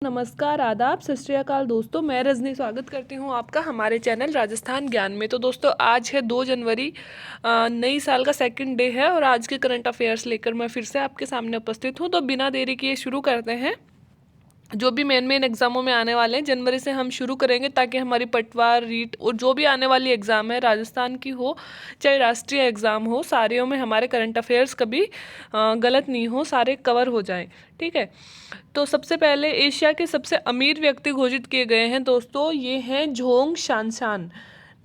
नमस्कार, आदाब, सत श्री अकाल दोस्तों। मैं रजनी स्वागत करती हूँ आपका हमारे चैनल राजस्थान ज्ञान में। तो दोस्तों आज है 2 जनवरी, नई साल का सेकंड डे है और आज के करंट अफेयर्स लेकर मैं फिर से आपके सामने उपस्थित हूँ। तो बिना देरी किए शुरू करते हैं। जो भी मेन एग्जामों में आने वाले हैं जनवरी से हम शुरू करेंगे, ताकि हमारी पटवार, रीट और जो भी आने वाली एग्ज़ाम है, राजस्थान की हो चाहे राष्ट्रीय एग्ज़ाम हो, सारे में हमारे करंट अफेयर्स कभी गलत नहीं हो, सारे कवर हो जाएं। ठीक है। तो सबसे पहले एशिया के सबसे अमीर व्यक्ति घोषित किए गए हैं दोस्तों, ये हैं झोंग शानशान।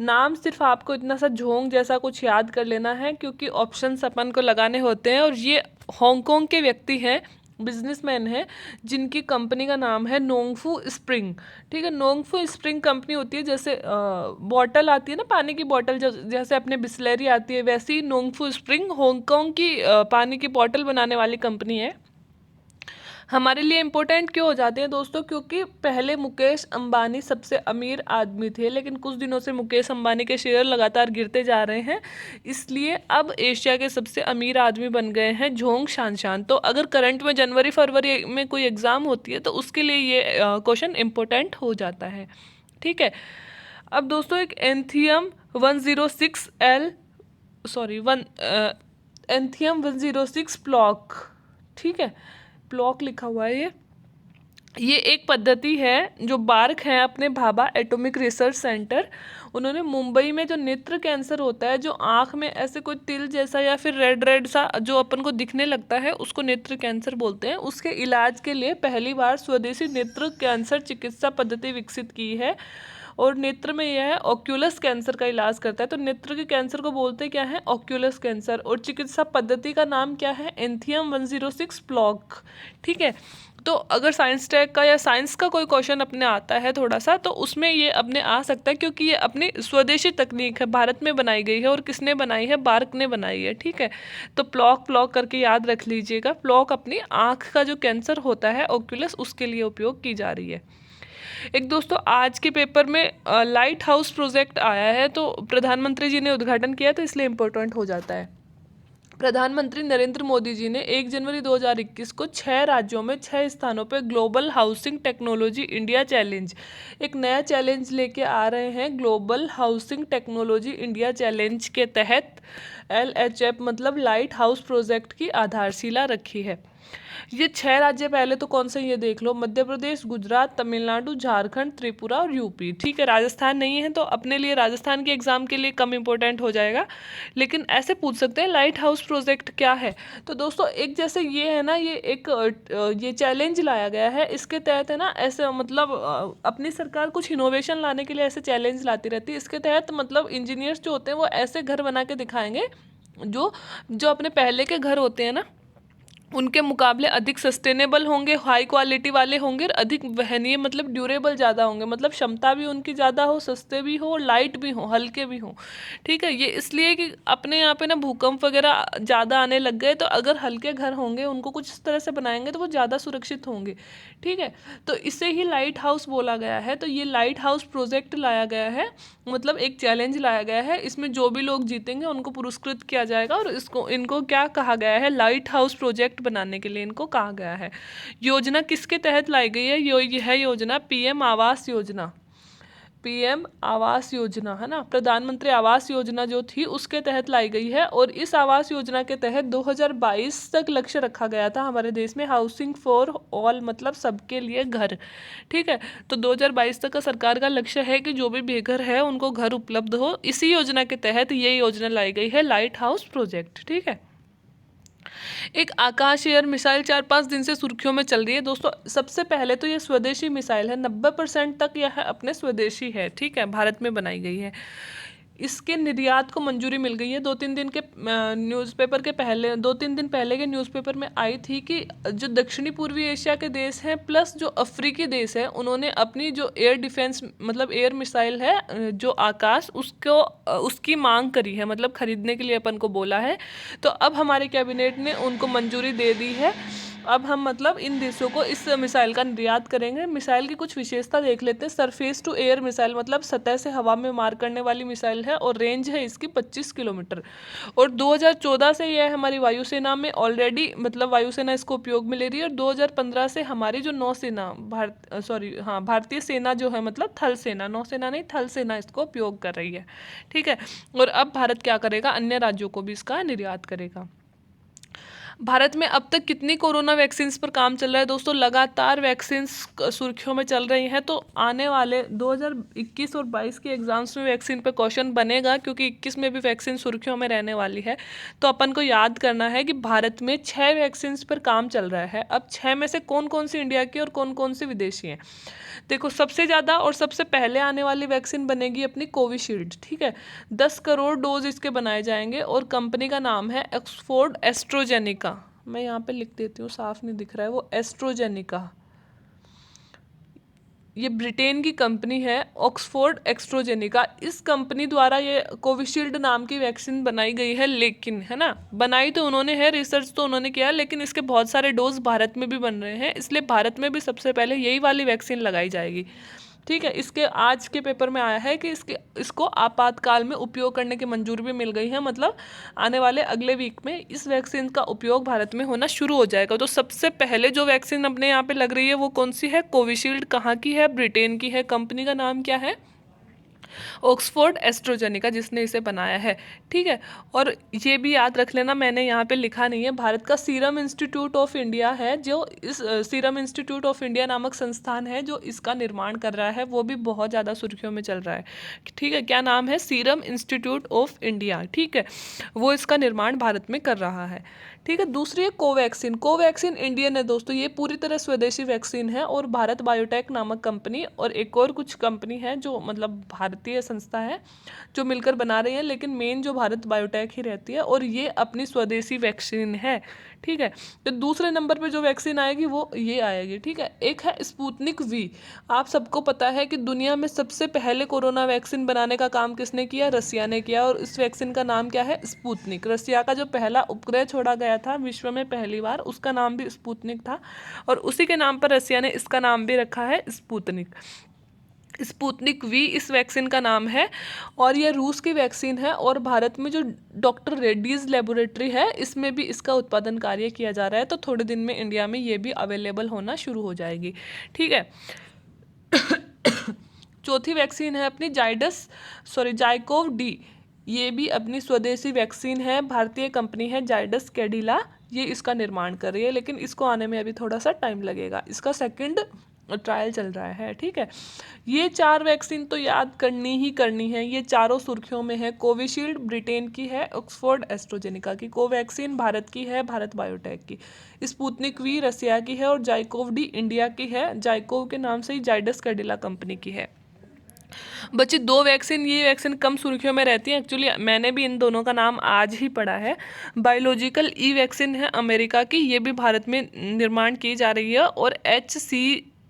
नाम सिर्फ आपको इतना सा झोंग जैसा कुछ याद कर लेना है, क्योंकि ऑप्शंस अपन को लगाने होते हैं। और ये हांगकांग के व्यक्ति हैं, बिजनेसमैन है, जिनकी कंपनी का नाम है नोंगफू स्प्रिंग। ठीक है। नोंगफू स्प्रिंग कंपनी होती है, जैसे बॉटल आती है ना, पानी की बॉटल, जैसे अपने बिस्लरी आती है, वैसी नोंगफू स्प्रिंग हांगकांग की पानी की बॉटल बनाने वाली कंपनी है। हमारे लिए इम्पोर्टेंट क्यों हो जाते हैं दोस्तों? क्योंकि पहले मुकेश अंबानी सबसे अमीर आदमी थे, लेकिन कुछ दिनों से मुकेश अंबानी के शेयर लगातार गिरते जा रहे हैं, इसलिए अब एशिया के सबसे अमीर आदमी बन गए हैं झोंग शानशान। तो अगर करंट में जनवरी फरवरी में कोई एग्ज़ाम होती है तो उसके लिए ये क्वेश्चन इम्पोर्टेंट हो जाता है। ठीक है। अब दोस्तों एक एंथियम 106L सॉरी वन एंथियम 106 प्लॉक, ठीक है, प्लॉक लिखा हुआ है ये एक पद्धति है जो बार्क है अपने भाभा एटॉमिक रिसर्च सेंटर, उन्होंने मुंबई में जो नेत्र कैंसर होता है, जो आँख में ऐसे कोई तिल जैसा या फिर रेड रेड सा जो अपन को दिखने लगता है, उसको नेत्र कैंसर बोलते हैं, उसके इलाज के लिए पहली बार स्वदेशी नेत्र कैंसर चिकित्सा पद्धति विकसित की है। और नेत्र में यह है ऑक्यूलस कैंसर का इलाज करता है। तो नेत्र के कैंसर को बोलते क्या है? Oculus cancer. और चिकित्सा पद्धति का नाम क्या है? एंथियम 106 प्लॉक। ठीक है। तो अगर साइंस टैग का या साइंस का कोई क्वेश्चन अपने आता है थोड़ा सा, तो उसमें ये अपने आ सकता है, क्योंकि ये अपनी स्वदेशी तकनीक है, भारत में बनाई गई है। और किसने बनाई है? बार्क ने बनाई है। ठीक है। तो प्लॉक प्लॉक करके याद रख लीजिएगा। प्लॉक अपनी आँख का जो कैंसर होता है ऑक्यूलस, उसके लिए उपयोग की जा रही है। एक दोस्तों आज के पेपर में लाइट हाउस प्रोजेक्ट आया है, तो प्रधानमंत्री जी ने उद्घाटन किया, तो इसलिए इम्पोर्टेंट हो जाता है। प्रधानमंत्री नरेंद्र मोदी जी ने 1 जनवरी 2021 को 6 राज्यों में 6 स्थानों पर global housing technology India challenge, एक नया चैलेंज लेके आ रहे हैं। Global housing technology India challenge के तहत LHF मतलब लाइट हाउस प्रोजेक्ट की आधारशिला रखी है। ये 6 राज्य पहले तो कौन से, ये देख लो, मध्य प्रदेश, गुजरात, तमिलनाडु, झारखंड, त्रिपुरा और यूपी। ठीक है। राजस्थान नहीं है, तो अपने लिए राजस्थान के एग्जाम के लिए कम इंपॉर्टेंट हो जाएगा, लेकिन ऐसे पूछ सकते हैं लाइट हाउस प्रोजेक्ट क्या है। तो दोस्तों एक जैसे ये है ना, ये एक ये चैलेंज लाया गया है, इसके तहत है ना, ऐसे मतलब अपनी सरकार कुछ इनोवेशन लाने के लिए ऐसे चैलेंज लाती रहती है। इसके तहत मतलब इंजीनियर्स जो होते हैं वो ऐसे घर बना के दिखाएंगे जो जो अपने पहले के घर होते हैं ना, उनके मुकाबले अधिक सस्टेनेबल होंगे, हाई क्वालिटी वाले होंगे, और अधिक वहनीय मतलब ड्यूरेबल ज़्यादा होंगे, मतलब क्षमता भी उनकी ज़्यादा हो, सस्ते भी हो, लाइट भी हो, हल्के भी हो। ठीक है। ये इसलिए कि अपने यहाँ पे ना भूकंप वगैरह ज़्यादा आने लग गए, तो अगर हल्के घर होंगे उनको कुछ इस तरह से बनाएंगे तो वो ज़्यादा सुरक्षित होंगे। ठीक है। तो इसे ही लाइट हाउस बोला गया है। तो ये लाइट हाउस प्रोजेक्ट लाया गया है, मतलब एक चैलेंज लाया गया है। इसमें जो भी लोग जीतेंगे उनको पुरस्कृत किया जाएगा, और इनको क्या कहा गया है? लाइट हाउस प्रोजेक्ट बनाने के लिए इनको कहा गया है। योजना किसके तहत लाई गई है? यह योजना PM आवास योजना, PM आवास योजना है ना, प्रधानमंत्री आवास योजना जो थी उसके तहत लाई गई है। और इस आवास योजना के तहत 2022 तक लक्ष्य रखा गया था हमारे देश में, हाउसिंग फॉर ऑल मतलब सबके लिए घर। ठीक है। तो 2022 तक का सरकार का लक्ष्य है कि जो भी बेघर है उनको घर उपलब्ध हो। इसी योजना के तहत ये योजना लाई गई है, लाइट हाउस प्रोजेक्ट। ठीक है। एक आकाश एयर मिसाइल 4-5 दिन से सुर्खियों में चल रही है दोस्तों। सबसे पहले तो ये स्वदेशी मिसाइल है, 90% तक यह अपने स्वदेशी है। ठीक है। भारत में बनाई गई है। इसके निर्यात को मंजूरी मिल गई है। 2-3 दिन के न्यूज़पेपर के पहले, 2-3 दिन पहले के न्यूज़पेपर में आई थी कि जो दक्षिणी पूर्वी एशिया के देश हैं प्लस जो अफ्रीकी देश हैं, उन्होंने अपनी जो एयर डिफेंस मतलब एयर मिसाइल है जो आकाश, उसको उसकी मांग करी है, मतलब खरीदने के लिए अपन को बोला है। तो अब हमारे कैबिनेट ने उनको मंजूरी दे दी है। अब हम मतलब इन देशों को इस मिसाइल का निर्यात करेंगे। मिसाइल की कुछ विशेषता देख लेते हैं। सरफेस टू एयर मिसाइल मतलब सतह से हवा में मार करने वाली मिसाइल है और रेंज है इसकी 25 किलोमीटर। और 2014 से यह हमारी वायुसेना में ऑलरेडी मतलब वायुसेना इसको उपयोग में ले रही है। और 2015 से हमारी जो नौसेना भारतीय सेना जो है मतलब थल सेना, नौसेना नहीं थल सेना इसको उपयोग कर रही है। ठीक है। और अब भारत क्या करेगा, अन्य राज्यों को भी इसका निर्यात करेगा। भारत में अब तक कितनी कोरोना वैक्सीन पर काम चल रहा है दोस्तों? लगातार वैक्सीन सुर्खियों में चल रही हैं। तो आने वाले 2021 और 22 के एग्जाम्स में वैक्सीन पे क्वेश्चन बनेगा, क्योंकि 21 में भी वैक्सीन सुर्खियों में रहने वाली है। तो अपन को याद करना है कि भारत में 6 वैक्सीन पर काम चल रहा है। अब 6 में से कौन कौन सी इंडिया की और कौन कौन सी विदेशी हैं? देखो, सबसे ज़्यादा और सबसे पहले आने वाली वैक्सीन बनेगी अपनी कोविशील्ड। ठीक है, 10 करोड़ डोज इसके बनाए जाएंगे और कंपनी का नाम है ऑक्सफोर्ड एस्ट्रोजेनिका। मैं यहाँ पे लिख देती हूँ, साफ नहीं दिख रहा है, वो एस्ट्रोजेनिका। ये ब्रिटेन की कंपनी है ऑक्सफोर्ड एस्ट्रोजेनिका। इस कंपनी द्वारा ये कोविशील्ड नाम की वैक्सीन बनाई गई है। लेकिन है ना, बनाई तो उन्होंने है, रिसर्च तो उन्होंने किया, लेकिन इसके बहुत सारे डोज भारत में भी बन रहे हैं, इसलिए भारत में भी सबसे पहले यही वाली वैक्सीन लगाई जाएगी। ठीक है। इसके आज के पेपर में आया है कि इसको आपातकाल में उपयोग करने की मंजूरी भी मिल गई है। मतलब आने वाले अगले वीक में इस वैक्सीन का उपयोग भारत में होना शुरू हो जाएगा। तो सबसे पहले जो वैक्सीन अपने यहाँ पे लग रही है वो कौन सी है? कोविशील्ड। कहाँ की है? ब्रिटेन की है। कंपनी का नाम क्या है? ऑक्सफोर्ड एस्ट्रोजेनिका, जिसने इसे बनाया है। ठीक है। और ये भी याद रख लेना, मैंने यहाँ पे लिखा नहीं है, भारत का सीरम इंस्टीट्यूट ऑफ इंडिया है जो इस सीरम इंस्टीट्यूट ऑफ इंडिया नामक संस्थान है जो इसका निर्माण कर रहा है, वो भी बहुत ज़्यादा सुर्खियों में चल रहा है। ठीक है, क्या नाम है? Serum institute of India. ठीक है, वो इसका निर्माण भारत में कर रहा है। ठीक है। दूसरी है कोवैक्सीन। कोवैक्सीन इंडियन है दोस्तों, ये पूरी तरह स्वदेशी वैक्सीन है और भारत बायोटेक नामक कंपनी और एक और कुछ कंपनी है जो मतलब भारतीय संस्था है जो मिलकर बना रही है, लेकिन मेन जो भारत बायोटेक ही रहती है और ये अपनी स्वदेशी वैक्सीन है। ठीक है। तो दूसरे नंबर पे जो वैक्सीन आएगी वो ये आएगी। ठीक है। एक है स्पुतनिक वी। आप सबको पता है कि दुनिया में सबसे पहले कोरोना वैक्सीन बनाने का काम किसने किया? रसिया ने किया। और इस वैक्सीन का नाम क्या है? स्पुतनिक। रसिया का जो पहला उपग्रह छोड़ा गया था विश्व में पहली बार, उसका नाम भी स्पुतनिक था और उसी के नाम पर रसिया ने इसका नाम भी रखा है स्पुतनिक। स्पुतनिक वी इस वैक्सीन का नाम है और ये रूस की वैक्सीन है और भारत में जो डॉक्टर रेड्डीज लेबोरेटरी है इसमें भी इसका उत्पादन कार्य किया जा रहा है। तो थोड़े दिन में इंडिया में ये भी अवेलेबल होना शुरू हो जाएगी। ठीक है। चौथी वैक्सीन है अपनी जाइकोव डी। ये भी अपनी स्वदेशी वैक्सीन है, भारतीय कंपनी है जाइडस कैडिला, ये इसका निर्माण कर रही है, लेकिन इसको आने में अभी थोड़ा सा टाइम लगेगा। इसका सेकंड ट्रायल चल रहा है। ठीक है। ये 4 वैक्सीन तो याद करनी ही करनी है, ये चारों सुर्खियों में है। कोविशील्ड ब्रिटेन की है, ऑक्सफोर्ड एस्ट्रोजेनिका की। कोवैक्सीन भारत की है, भारत बायोटेक की। स्पुतनिक वी रसिया की है और जाइकोव डी इंडिया की है। जाइकोव के नाम से ही जाइडस कैडिला कंपनी की है। बच्चे 2 वैक्सीन, ये वैक्सीन कम सुर्खियों में रहती हैं, एक्चुअली मैंने भी इन दोनों का नाम आज ही पढ़ा है। बायोलॉजिकल ई वैक्सीन है अमेरिका की, ये भी भारत में निर्माण की जा रही है। और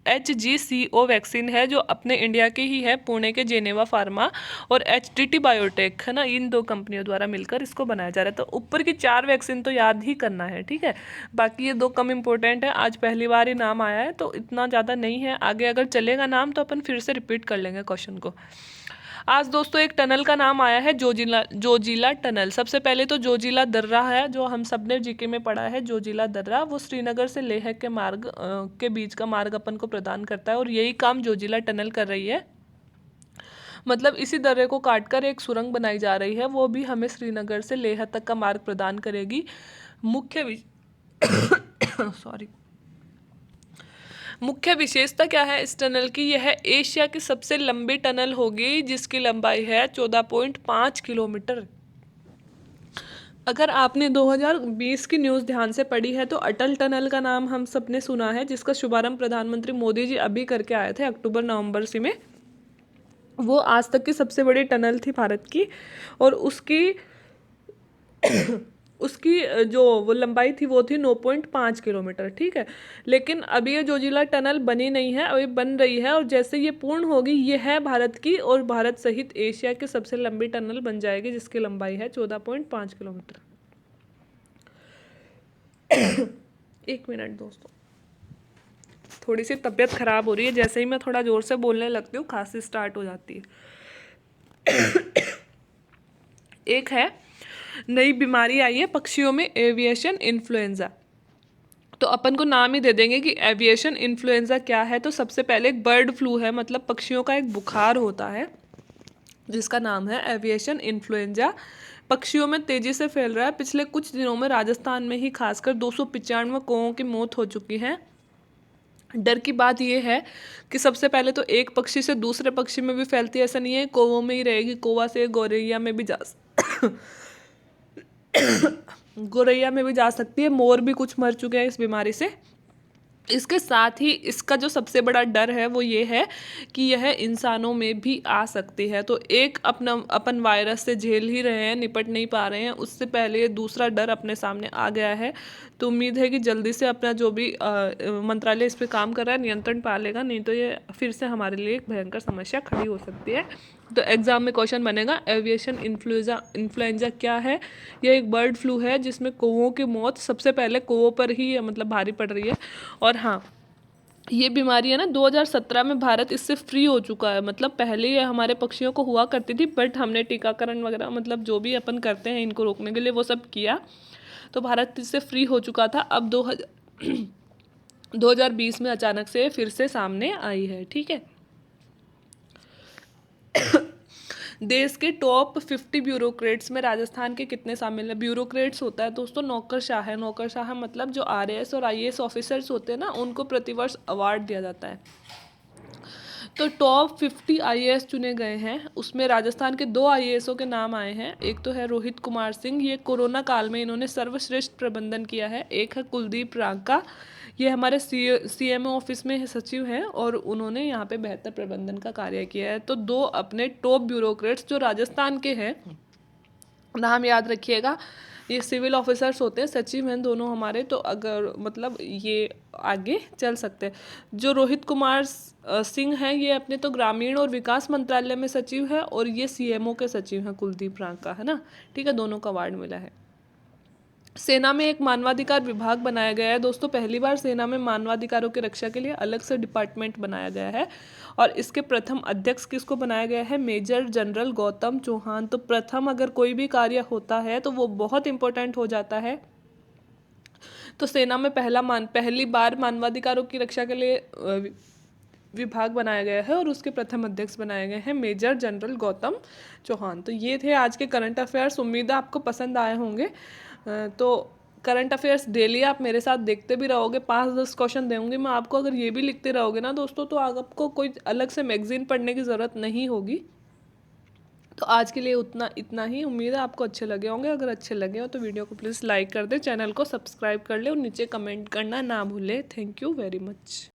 HGCO वैक्सीन है जो अपने इंडिया की ही है, पुणे के जेनेवा फार्मा और HTT बायोटेक है ना, इन 2 कंपनियों द्वारा मिलकर इसको बनाया जा रहा है। तो ऊपर की 4 वैक्सीन तो याद ही करना है। ठीक है। बाकी ये 2 कम इंपॉर्टेंट है, आज पहली बार ही नाम आया है तो इतना ज़्यादा नहीं है, आगे अगर चलेगा नाम तो अपन फिर से रिपीट कर लेंगे क्वेश्चन को। आज दोस्तों एक टनल का नाम आया है, जोजिला टनल। सबसे पहले तो जोजिला दर्रा है जो हम सब ने जीके में पढ़ा है। जोजिला दर्रा वो श्रीनगर से लेह के मार्ग के बीच का मार्ग अपन को प्रदान करता है और यही काम जोजिला टनल कर रही है। मतलब इसी दर्रे को काटकर एक सुरंग बनाई जा रही है, वो भी हमें श्रीनगर से लेह तक का मार्ग प्रदान करेगी। मुख्य विशेषता क्या है इस टनल की? यह एशिया की सबसे लंबी टनल होगी जिसकी लंबाई है 14.5 किलोमीटर। अगर आपने 2020 की न्यूज़ ध्यान से पढ़ी है तो अटल टनल का नाम हम सब ने सुना है, जिसका शुभारंभ प्रधानमंत्री मोदी जी अभी करके आए थे अक्टूबर नवंबर से में। वो आज तक की सबसे बड़ी टनल थी भारत की और उसकी जो वो लंबाई थी वो थी 9.5 किलोमीटर। ठीक है। लेकिन अभी ये जोजिला टनल बनी नहीं है, अभी बन रही है और जैसे ये पूर्ण होगी ये है भारत की और भारत सहित एशिया की सबसे लंबी टनल बन जाएगी जिसकी लंबाई है 14.5 किलोमीटर। एक मिनट दोस्तों, थोड़ी सी तबीयत ख़राब हो रही है, जैसे ही मैं थोड़ा ज़ोर से बोलने लगती हूँ खांसी स्टार्ट हो जाती है। एक है, नई बीमारी आई है पक्षियों में, एविएशन इन्फ्लुएंजा। तो अपन को नाम ही दे देंगे कि एविएशन इन्फ्लुएंजा क्या है। तो सबसे पहले एक बर्ड फ्लू है, मतलब पक्षियों का एक बुखार होता है जिसका नाम है एविएशन इन्फ्लुएंजा। पक्षियों में तेजी से फैल रहा है। पिछले कुछ दिनों में राजस्थान में ही खासकर 295 कौवों की मौत हो चुकी है। डर की बात यह है कि सबसे पहले तो एक पक्षी से दूसरे पक्षी में भी फैलती है, ऐसा नहीं है कौवों में ही रहेगी, कौवा से गौरैया में भी जा गौरैया में भी जा सकती है। मोर भी कुछ मर चुके हैं इस बीमारी से। इसके साथ ही इसका जो सबसे बड़ा डर है वो ये है कि यह इंसानों में भी आ सकती है। तो एक अपन वायरस से झेल ही रहे हैं, निपट नहीं पा रहे हैं, उससे पहले ये दूसरा डर अपने सामने आ गया है। तो उम्मीद है कि जल्दी से अपना जो भी मंत्रालय इस पे काम कर रहा है नियंत्रण पा लेगा, नहीं तो ये फिर से हमारे लिए एक भयंकर समस्या खड़ी हो सकती है। तो एग्जाम में क्वेश्चन बनेगा एविएशन इन्फ्लुएंजा क्या है। यह एक बर्ड फ्लू है जिसमें कौवों की मौत सबसे पहले कौवों पर ही मतलब भारी पड़ रही है। और हाँ, ये बीमारी है ना 2017 में भारत इससे फ्री हो चुका है। मतलब पहले ये हमारे पक्षियों को हुआ करती थी, बट हमने टीकाकरण वगैरह मतलब जो भी अपन करते हैं इनको रोकने के लिए वो सब किया, तो भारत इससे फ्री हो चुका था। अब 2020 में अचानक से फिर से सामने आई है। ठीक है। देश के टॉप 50 ब्यूरोक्रेट्स में राजस्थान के कितने शामिल हैं। ब्यूरोक्रेट्स होता है दोस्तों नौकरशाह है। नौकरशाह मतलब जो आरएएस और आईएएस ऑफिसर्स होते हैं ना, उनको प्रतिवर्ष अवार्ड दिया जाता है। तो टॉप 50 आईएएस चुने गए हैं, उसमें राजस्थान के 2 आईएएसओ के नाम आए हैं। एक तो है रोहित कुमार सिंह, ये कोरोना काल में इन्होंने सर्वश्रेष्ठ प्रबंधन किया है। एक है कुलदीप रांका, ये हमारे सीएमओ ऑफिस में सचिव हैं और उन्होंने यहाँ पे बेहतर प्रबंधन का कार्य किया है। तो 2 अपने टॉप ब्यूरोक्रेट्स जो राजस्थान के हैं, नाम याद रखिएगा। ये सिविल ऑफिसर्स होते हैं, सचिव हैं दोनों हमारे। तो अगर मतलब ये आगे चल सकते हैं। जो रोहित कुमार सिंह हैं, ये अपने तो ग्रामीण और विकास मंत्रालय में सचिव है, और ये सीएमओ के सचिव हैं कुलदीप रांका, है ना। ठीक है, दोनों का अवार्ड मिला है। सेना में एक मानवाधिकार विभाग बनाया गया है दोस्तों। पहली बार सेना में मानवाधिकारों की रक्षा के लिए अलग से डिपार्टमेंट बनाया गया है, और इसके प्रथम अध्यक्ष किसको बनाया गया है, मेजर जनरल गौतम चौहान। तो प्रथम अगर कोई भी कार्य होता है तो वो बहुत इंपॉर्टेंट हो जाता है। तो सेना में पहली बार मानवाधिकारों की रक्षा के लिए विभाग बनाया गया है, और उसके प्रथम अध्यक्ष बनाए गए हैं मेजर जनरल गौतम चौहान। तो ये थे आज के करंट अफेयर्स। उम्मीद है आपको पसंद आए होंगे। तो करंट अफेयर्स डेली आप मेरे साथ देखते भी रहोगे, 5-10 क्वेश्चन दूंगी मैं आपको। अगर ये भी लिखते रहोगे ना दोस्तों, तो आपको कोई अलग से मैगजीन पढ़ने की ज़रूरत नहीं होगी। तो आज के लिए इतना ही। उम्मीद है आपको अच्छे लगे होंगे। अगर अच्छे लगे हो तो वीडियो को प्लीज़ लाइक कर दे, चैनल को सब्सक्राइब कर ले, और नीचे कमेंट करना ना भूले। Thank you very much.